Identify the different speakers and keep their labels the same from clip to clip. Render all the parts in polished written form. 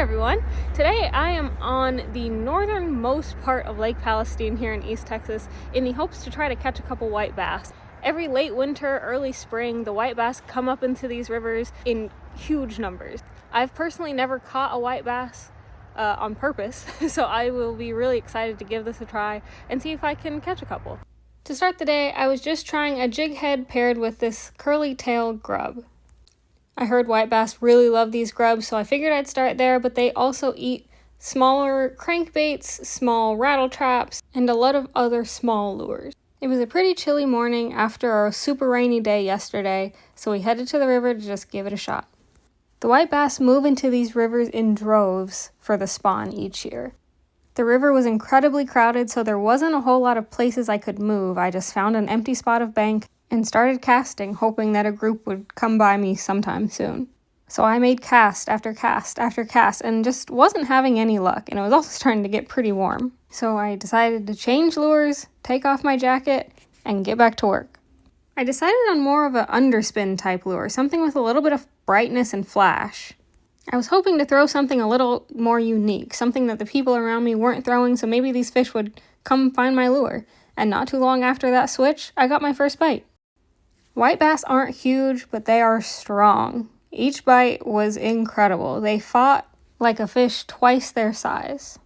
Speaker 1: everyone! Today I am on the northernmost part of Lake Palestine here in East Texas in the hopes to try to catch a couple white bass. Every late winter, early spring, the white bass come up into these rivers in huge numbers. I've personally never caught a white bass on purpose, so I will be really excited to give this a try and see if I can catch a couple. To start the day, I was just trying a jig head paired with this curly tail grub. I heard white bass really love these grubs, so I figured I'd start there, but they also eat smaller crankbaits, small rattle traps, and a lot of other small lures. It was a pretty chilly morning after a super rainy day yesterday, so we headed to the river to just give it a shot. The white bass move into these rivers in droves for the spawn each year. The river was incredibly crowded, so there wasn't a whole lot of places I could move. I just found an empty spot of bank and started casting, hoping that a group would come by me sometime soon. So I made cast after cast after cast and just wasn't having any luck, and it was also starting to get pretty warm. So I decided to change lures, take off my jacket, and get back to work. I decided on more of an underspin type lure, something with a little bit of brightness and flash. I was hoping to throw something a little more unique, something that the people around me weren't throwing, so maybe these fish would come find my lure. And not too long after that switch, I got my first bite. White bass aren't huge, but they are strong. Each bite was incredible. They fought like a fish twice their size.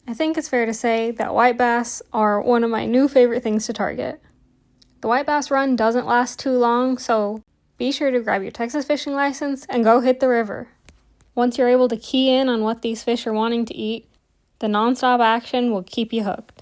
Speaker 1: I think it's fair to say that white bass are one of my new favorite things to target. The white bass run doesn't last too long, so be sure to grab your Texas fishing license and go hit the river. Once you're able to key in on what these fish are wanting to eat, the nonstop action will keep you hooked.